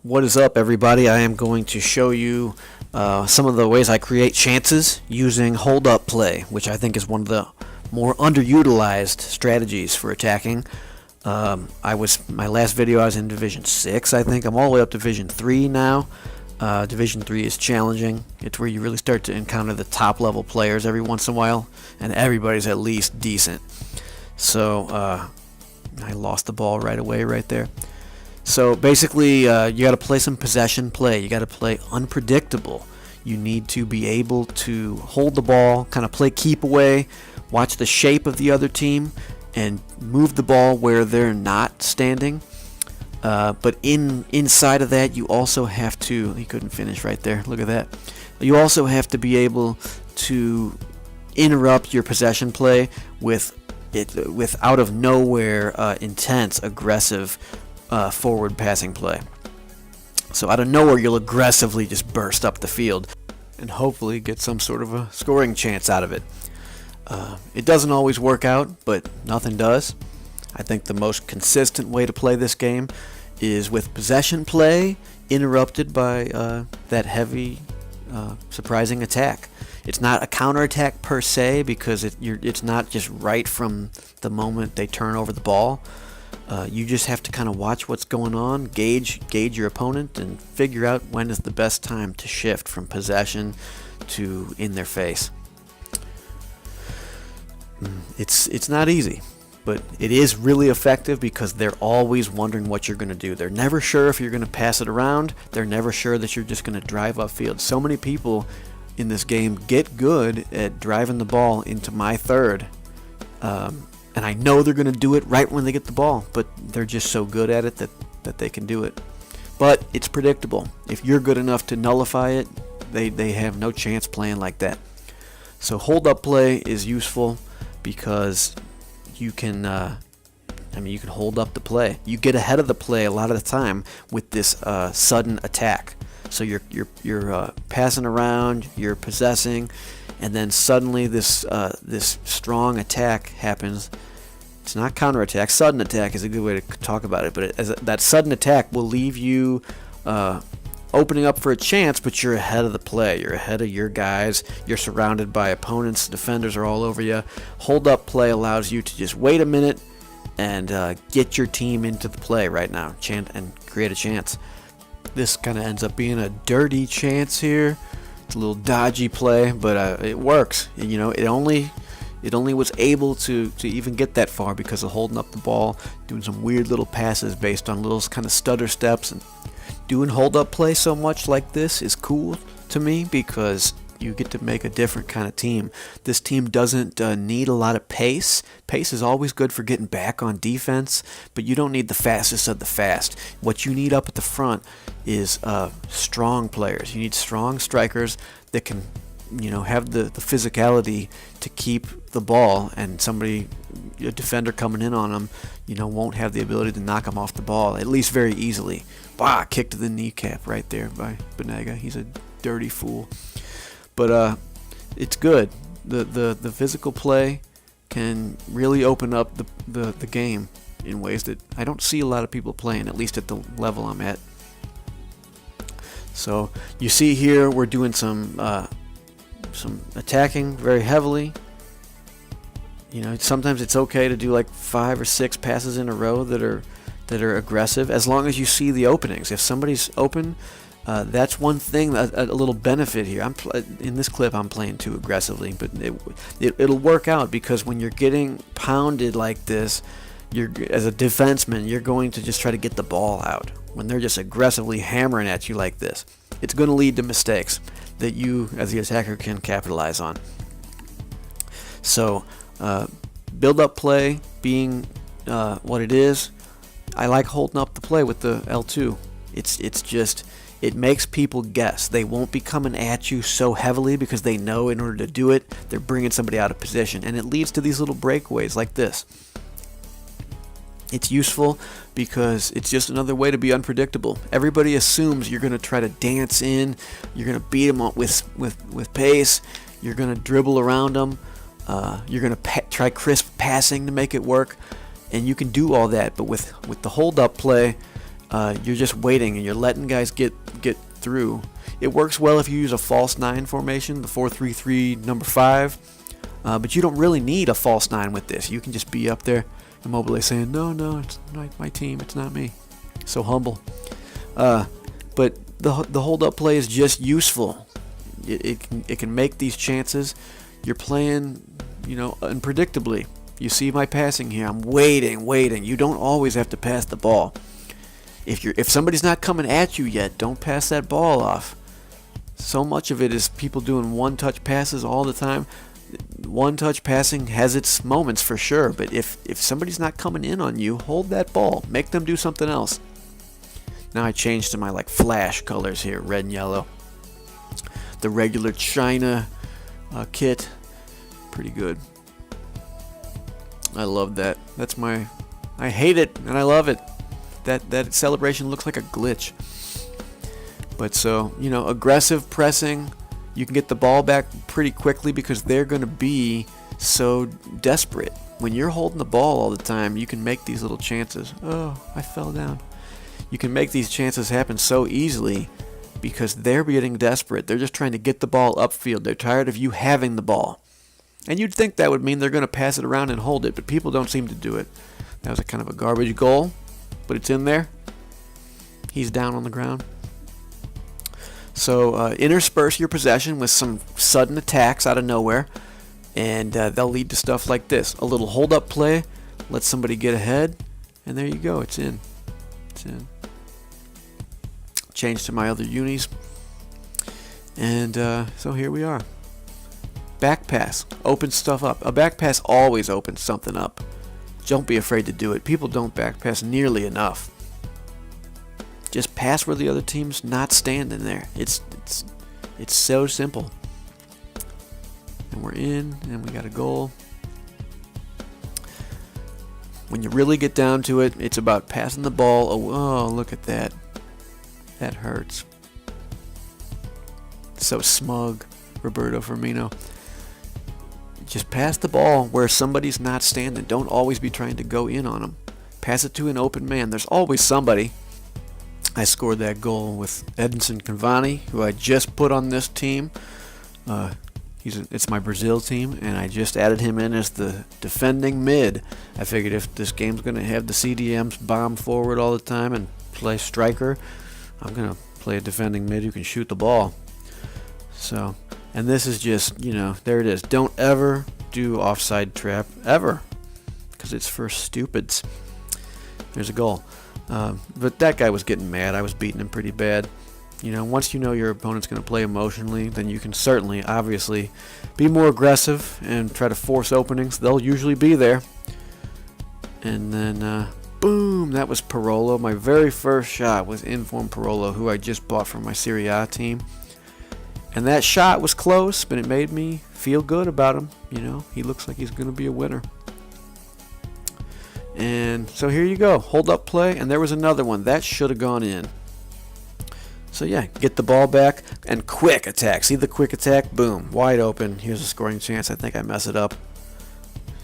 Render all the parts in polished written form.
What is up, everybody? I am going to show you some of the ways I create chances using hold-up play, which I think is one of the more underutilized strategies for attacking. My last video I was in Division 6, I think. I'm all the way up to Division 3 now. Division 3 is challenging. It's where you really start to encounter the top-level players every once in a while, and everybody's at least decent. So I lost the ball right away right there. So basically, you got to play some possession play. You got to play unpredictable. You need to be able to hold the ball, kind of play keep away, watch the shape of the other team, and move the ball where they're not standing. But inside of that, you also have to. He couldn't finish right there. Look at that. You also have to be able to interrupt your possession play with out of nowhere intense, aggressive forward passing play. So out of nowhere, you'll aggressively just burst up the field and hopefully get some sort of a scoring chance out of it. It doesn't always work out, but nothing does. I think the most consistent way to play this game is with possession play interrupted by that heavy, surprising attack. It's not a counterattack per se because it's not just right from the moment they turn over the ball. You just have to kind of watch what's going on, gauge your opponent, and figure out when is the best time to shift from possession to in their face. It's not easy, but it is really effective because they're always wondering what you're going to do. They're never sure if you're going to pass it around. They're never sure that you're just going to drive upfield. So many people in this game get good at driving the ball into my third. And I know they're going to do it right when they get the ball, but they're just so good at it that they can do it. But it's predictable. If you're good enough to nullify it, they have no chance playing like that. So hold-up play is useful because you can you can hold up the play. You get ahead of the play a lot of the time with this sudden attack. So you're passing around, you're possessing, and then suddenly this strong attack happens. It's not counterattack. Sudden attack is a good way to talk about it. But that sudden attack will leave you opening up for a chance, but you're ahead of the play. You're ahead of your guys. You're surrounded by opponents. Defenders are all over you. Hold-up play allows you to just wait a minute and get your team into the play right now and create a chance. This kind of ends up being a dirty chance here. It's a little dodgy play, but it works. You know, it only was able to even get that far because of holding up the ball, doing some weird little passes based on little kind of stutter steps. And doing hold-up play so much like this is cool to me because you get to make a different kind of team. This team doesn't need a lot of pace. Pace is always good for getting back on defense, but you don't need the fastest of the fast. What you need up at the front is strong players. You need strong strikers that can, have the physicality to keep the ball, and a defender coming in on them, won't have the ability to knock them off the ball, at least very easily. Bah, kick to the kneecap right there by Benega. He's a dirty fool. But it's good. The physical play can really open up the game in ways that I don't see a lot of people playing, at least at the level I'm at. So you see here we're doing some attacking very heavily. Sometimes it's okay to do like 5 or 6 passes in a row that are aggressive, as long as you see the openings. If somebody's open, that's one thing, a little benefit here. In this clip, I'm playing too aggressively, but it'll work out because when you're getting pounded like this, as a defenseman, you're going to just try to get the ball out. When they're just aggressively hammering at you like this, it's going to lead to mistakes that you, as the attacker, can capitalize on. So, build-up play being what it is, I like holding up the play with the L2. It makes people guess. They won't be coming at you so heavily because they know in order to do it, they're bringing somebody out of position. And it leads to these little breakaways like this. It's useful because it's just another way to be unpredictable. Everybody assumes you're going to try to dance in, you're going to beat them up with pace, you're going to dribble around them, you're going to try crisp passing to make it work. And you can do all that, but with the hold-up play, you're just waiting and you're letting guys get through. It works well if you use a false 9 formation, the 4-3-3 number 5, but you don't really need a false 9 with this. You can just be up there, Immobile saying, no, it's not my team, it's not me. So humble. But the hold-up play is just useful. It can make these chances. You're playing, unpredictably. You see my passing here. I'm waiting. You don't always have to pass the ball. If somebody's not coming at you yet, don't pass that ball off. So much of it is people doing one-touch passes all the time. One-touch passing has its moments for sure, but if somebody's not coming in on you, hold that ball. Make them do something else. Now I changed to my flash colors here, red and yellow. The regular China kit, pretty good. I love that. I hate it and I love it. That celebration looks like a glitch. But so, aggressive pressing, you can get the ball back pretty quickly because they're going to be so desperate. When you're holding the ball all the time, you can make these little chances. Oh, I fell down. You can make these chances happen so easily because they're getting desperate. They're just trying to get the ball upfield. They're tired of you having the ball. And you'd think that would mean they're going to pass it around and hold it, but people don't seem to do it. That was a kind of a garbage goal, but it's in there. He's down on the ground. So intersperse your possession with some sudden attacks out of nowhere, and they'll lead to stuff like this. A little hold-up play, let somebody get ahead, and there you go. It's in. Change to my other unis. And so here we are. Back pass. Opens stuff up. A back pass always opens something up. Don't be afraid to do it. People don't back pass nearly enough. Just pass where the other team's not standing there. It's so simple. And we're in, and we got a goal. When you really get down to it, it's about passing the ball. Oh, look at that. That hurts. So smug, Roberto Firmino. Just pass the ball where somebody's not standing. Don't always be trying to go in on them. Pass it to an open man. There's always somebody. I scored that goal with Edinson Cavani, who I just put on this team. It's my Brazil team, and I just added him in as the defending mid. I figured if this game's going to have the CDMs bomb forward all the time and play striker, I'm going to play a defending mid who can shoot the ball. So, and this is just, there it is. Don't ever do offside trap, ever, because it's for stupids. There's a goal. But that guy was getting mad. I was beating him pretty bad. Once you know your opponent's going to play emotionally, then you can certainly, obviously, be more aggressive and try to force openings. They'll usually be there. And then, boom, that was Parolo. My very first shot was Inform Parolo, who I just bought from my Serie A team. And that shot was close, but it made me feel good about him. He looks like he's going to be a winner. And so here you go, hold up play, and there was another one that should have gone in. So yeah, get the ball back and quick attack. See the quick attack? Boom, wide open. Here's a scoring chance. I think I mess it up.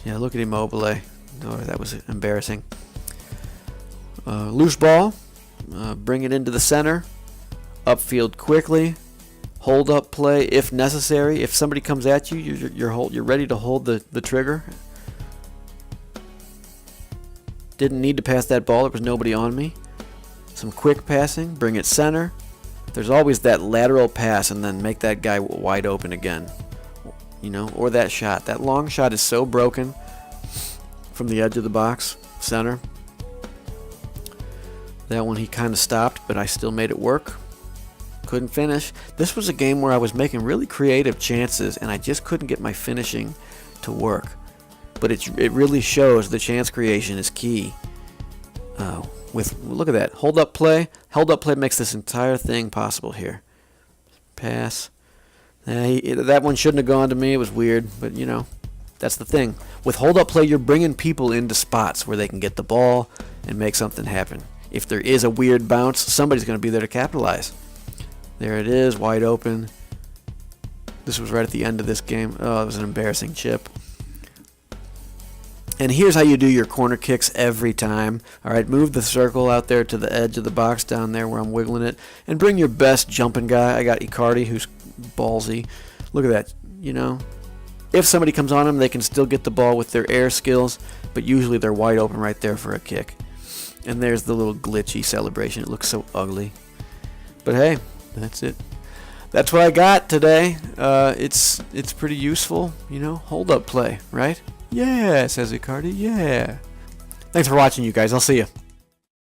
Yeah, look at Immobile. Oh, that was embarrassing. Loose ball, bring it into the center, upfield quickly. Hold up play if necessary. If somebody comes at you, you're ready to hold the trigger. Didn't need to pass that ball. There was nobody on me. Some quick passing. Bring it center. There's always that lateral pass and then make that guy wide open again. Or that shot. That long shot is so broken from the edge of the box. Center. That one he kind of stopped, but I still made it work. Couldn't finish. This was a game where I was making really creative chances and I just couldn't get my finishing to work. But it really shows the chance creation is key. Look at that, hold up play. Hold up play makes this entire thing possible here. Pass. That one shouldn't have gone to me. It was weird, but that's the thing. With hold up play, you're bringing people into spots where they can get the ball and make something happen. If there is a weird bounce, somebody's going to be there to capitalize. There it is, wide open. This was right at the end of this game. Oh, it was an embarrassing chip. And here's how you do your corner kicks every time. Alright, move the circle out there to the edge of the box down there where I'm wiggling it. And bring your best jumping guy. I got Icardi, who's ballsy. Look at that, you know. If somebody comes on them, they can still get the ball with their air skills. But usually they're wide open right there for a kick. And there's the little glitchy celebration. It looks so ugly. But hey, that's it. That's what I got today. It's pretty useful, you know. Hold up play, right? Yeah, says Icardi. Yeah. Thanks for watching, you guys. I'll see you.